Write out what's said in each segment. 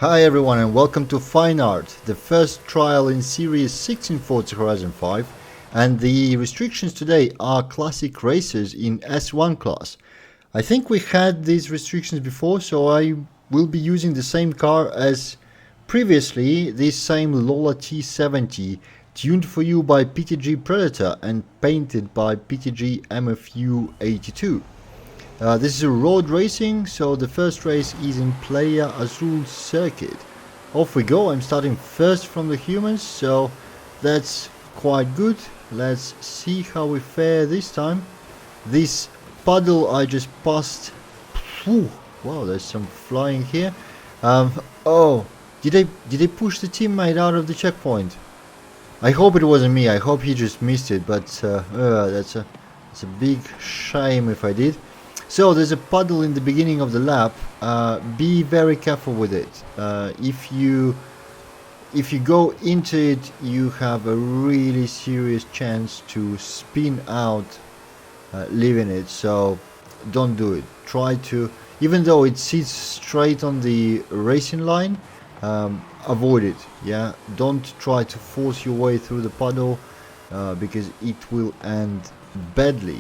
Hi everyone and welcome to Fine Art, the first trial in Series 6 in Forza Horizon 5, and the restrictions today are classic racers in S1 class. I think we had these restrictions before, so I will be using the same car as previously, this same Lola T70, tuned for you by PTG Predator and painted by PTG MFU 82. This is a road racing, so the first race is in Playa Azul circuit. Off we go. I'm starting first from the humans, so that's quite good. Let's see how we fare this time. This puddle I just passed. Whew, wow, there's some flying here. Oh, did I push the teammate out of the checkpoint? I hope it wasn't me. I hope he just missed it, but that's a big shame if I did. So there's a puddle in the beginning of the lap. Be very careful with it. If you go into it, you have a really serious chance to spin out, leaving it. So don't do it. Try to, even though it sits straight on the racing line, avoid it. Yeah, don't try to force your way through the puddle because it will end badly.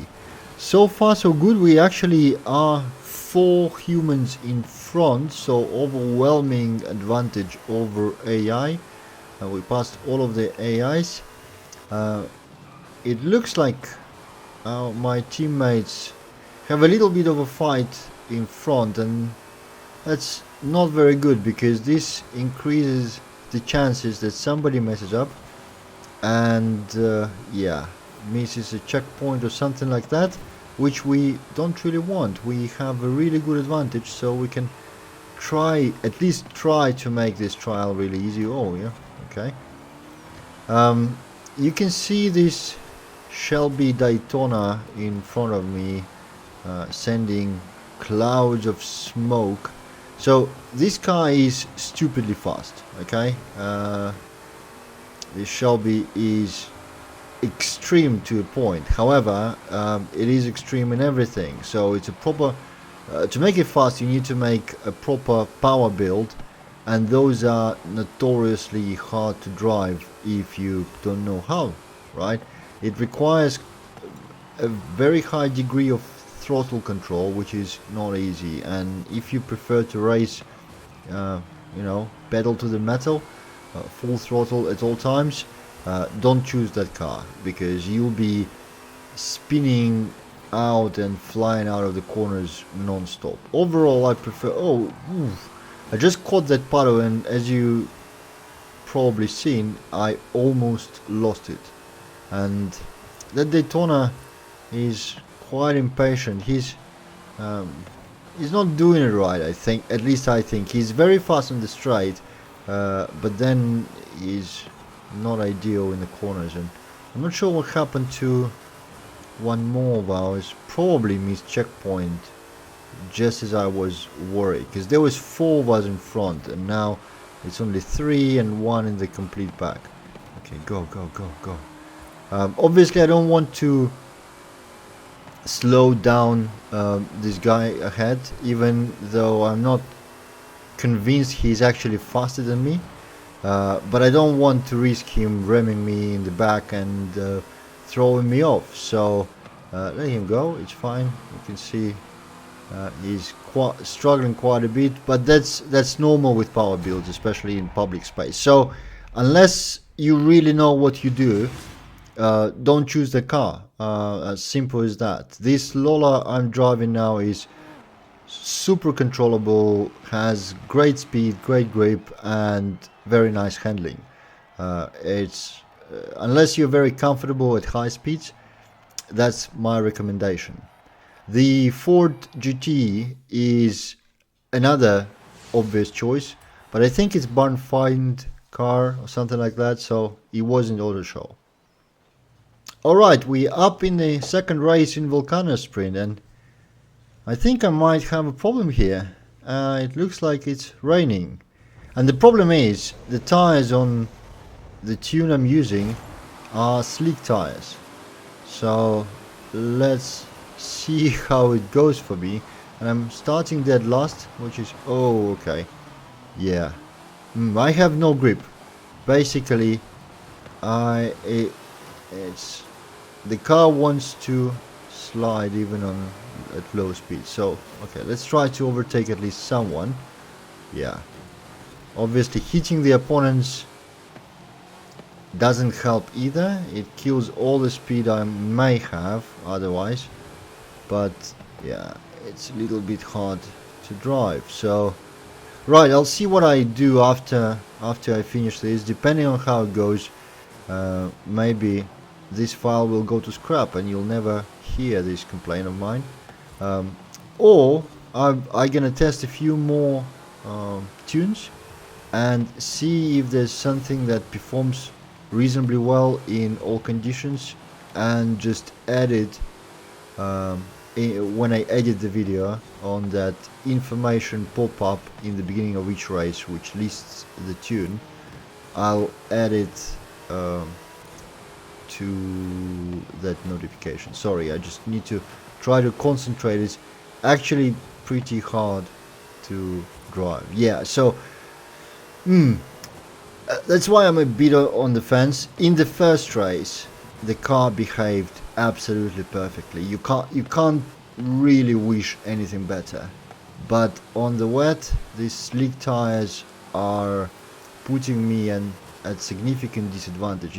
So far so good. We actually are 4 humans in front, so overwhelming advantage over AI. We passed all of the AIs. It looks like my teammates have a little bit of a fight in front, and that's not very good because this increases the chances that somebody messes up and yeah, misses a checkpoint or something like that, which we don't really want. We have a really good advantage, so we can at least try to make this trial really easy. Oh yeah, okay. You can see this Shelby Daytona in front of me sending clouds of smoke. So this car is stupidly fast, okay? This Shelby is extreme to a point. However, it is extreme in everything, so it's a proper to make it fast you need to make a proper power build, and those are notoriously hard to drive if you don't know how, right? It requires a very high degree of throttle control, which is not easy, and if you prefer to race pedal to the metal, full throttle at all times, don't choose that car because you'll be spinning out and flying out of the corners non-stop. Overall, I prefer... I just caught that puddle, and as you probably seen, I almost lost it. And that Daytona is quite impatient. He's not doing it right, I think. At least I think. He's very fast on the straight, but then he's not ideal in the corners, and I'm not sure what happened to one more of ours. Probably missed checkpoint just as I was worried, because there was 4 of us in front and now it's only 3 and 1 in the complete back. Okay, go. Obviously I don't want to slow down this guy ahead, even though I'm not convinced he's actually faster than me. But I don't want to risk him ramming me in the back and throwing me off, so let him go, it's fine. You can see he's struggling quite a bit, but that's normal with power builds, especially in public space. So unless you really know what you do, don't choose the car, as simple as that. This Lola I'm driving now is super controllable, has great speed, great grip, and very nice handling. It's unless you're very comfortable at high speeds, that's my recommendation. The Ford GT is another obvious choice, but I think it's barn find car or something like that, so it wasn't Autoshow. Alright, we're up in the second race in Volcano Sprint, and I think I might have a problem here. It looks like it's raining. And the problem is, the tires on the tune I'm using are slick tires. So let's see how it goes for me. And I'm starting dead last, which is... oh, okay. Yeah, I have no grip. Basically, it's the car wants to slide even on at low speed. So okay, let's try to overtake at least someone. Yeah, obviously hitting the opponents doesn't help either. It kills all the speed I may have otherwise, but yeah, it's a little bit hard to drive. So right, I'll see what I do after I finish this. Depending on how it goes, maybe this file will go to scrap and you'll never hear this complaint of mine, or I'm gonna test a few more tunes and see if there's something that performs reasonably well in all conditions, and just add it when I edit the video on that information pop-up in the beginning of each race which lists the tune. I'll add it to that notification. Sorry, I just need to try to concentrate. It's actually pretty hard to drive. Yeah, so that's why I'm a bit on the fence. In the first race, the car behaved absolutely perfectly. You can't really wish anything better. But on the wet, these slick tires are putting me at significant disadvantage.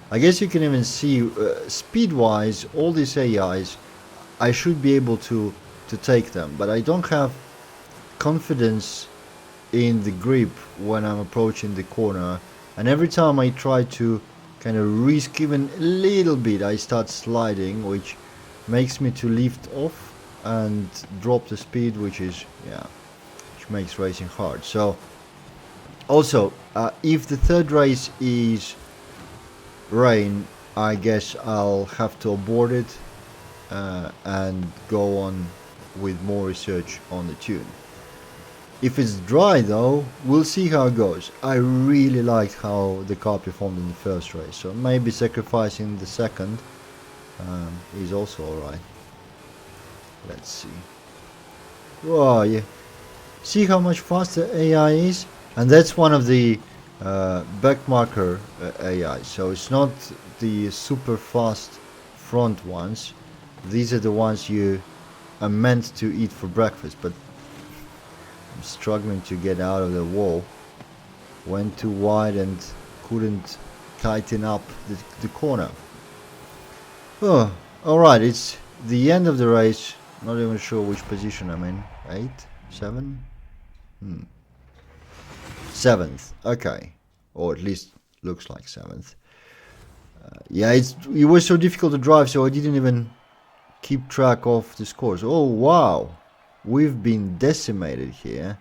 I guess you can even see speed-wise, all these AIs, I should be able to take them, but I don't have confidence in the grip when I'm approaching the corner, and every time I try to kind of risk even a little bit, I start sliding, which makes me to lift off and drop the speed, which makes racing hard. So also, if the third race is rain, I guess I'll have to abort it and go on with more research on the tune. If it's dry though, we'll see how it goes. I really liked how the car performed in the first race, so maybe sacrificing the second is also alright. Let's see. Whoa, yeah. See how much faster AI is? And that's one of the backmarker AI, so it's not the super fast front ones. These are the ones you are meant to eat for breakfast, but I'm struggling to get out of the wall. Went too wide and couldn't tighten up the corner. Oh, alright, it's the end of the race. Not even sure which position I'm in. 8? 7? 7th, okay. Or at least looks like 7th. Yeah, it was so difficult to drive, so I didn't even keep track of the scores. Oh wow, we've been decimated here.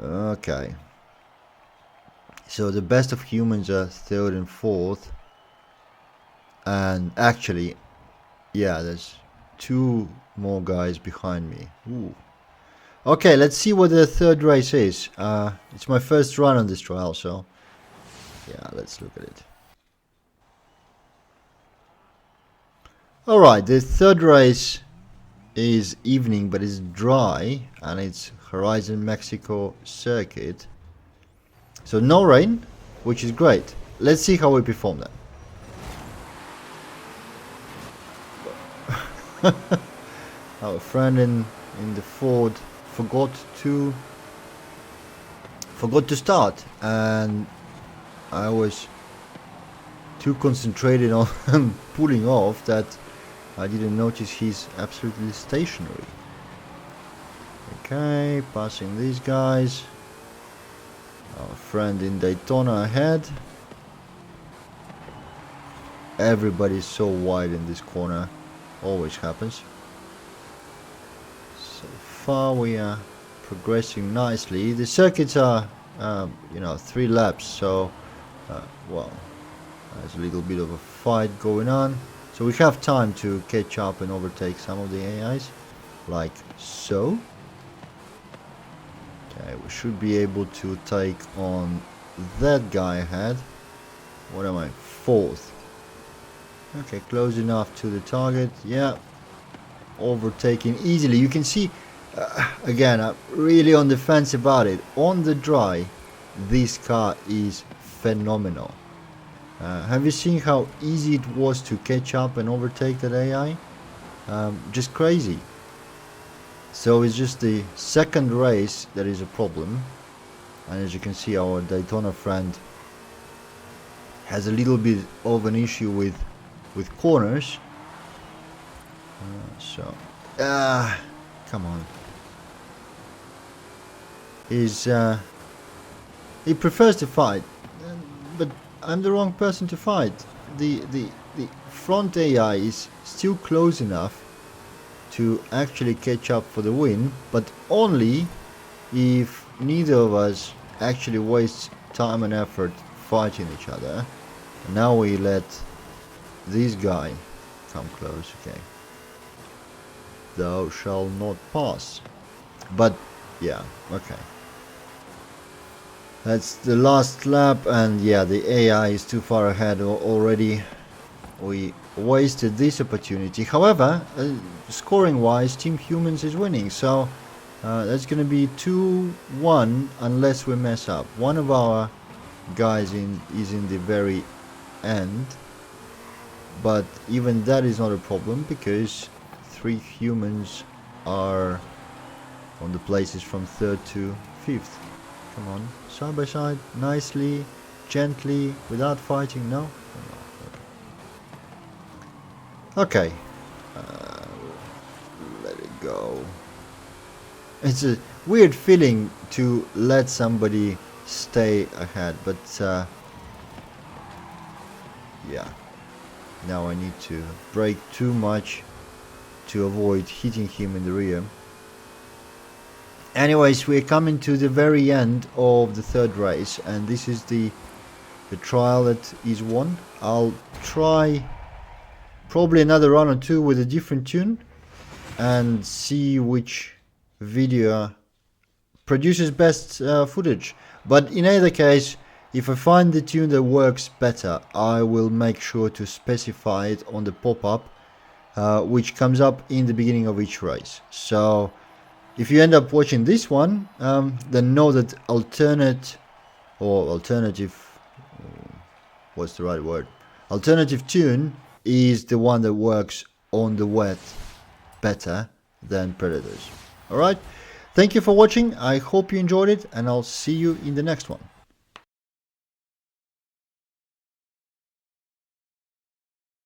Okay, so the best of humans are 3rd and 4th, and actually, yeah, there's 2 more guys behind me. Ooh. Okay, let's see what the third race is. It's my first run on this trial, so yeah, let's look at it. Alright, the third race is evening, but it's dry, and it's Horizon Mexico circuit. So no rain, which is great. Let's see how we perform that. Our friend in the Ford forgot to start, and I was too concentrated on pulling off that I didn't notice he's absolutely stationary. Okay, passing these guys. Our friend in Daytona ahead. Everybody's so wide in this corner. Always happens. So far we are progressing nicely. The circuits are, 3 laps, so, well, there's a little bit of a fight going on. So we have time to catch up and overtake some of the AIs, like so. Okay, we should be able to take on that guy ahead. What am I? 4th. Okay, close enough to the target. Yeah, overtaking easily. You can see, again, I'm really on the fence about it. On the dry, this car is phenomenal. Have you seen how easy it was to catch up and overtake that AI? Just crazy. So it's just the second race that is a problem, and as you can see, our Daytona friend has a little bit of an issue with corners. Come on. He prefers to fight, but I'm the wrong person to fight. The front AI is still close enough to actually catch up for the win, but only if neither of us actually wastes time and effort fighting each other. Now we let this guy come close. Okay, thou shalt not pass. But yeah, okay, that's the last lap, and yeah, the AI is too far ahead already. We wasted this opportunity. However, scoring wise, Team Humans is winning, so that's gonna be 2-1 unless we mess up. One of our guys is in the very end, but even that is not a problem because 3 humans are on the places from 3rd to 5th. Come on, side by side, nicely, gently, without fighting. No? Okay, let it go. It's a weird feeling to let somebody stay ahead, but yeah, now I need to brake too much to avoid hitting him in the rear. Anyways, we're coming to the very end of the 3rd race, and this is the trial that is won. I'll try probably another run or two with a different tune and see which video produces best footage. But in either case, if I find the tune that works better, I will make sure to specify it on the pop-up which comes up in the beginning of each race. So if you end up watching this one, then know that alternative, what's the right word? Alternative tune is the one that works on the wet better than Predators. Alright, thank you for watching, I hope you enjoyed it, and I'll see you in the next one.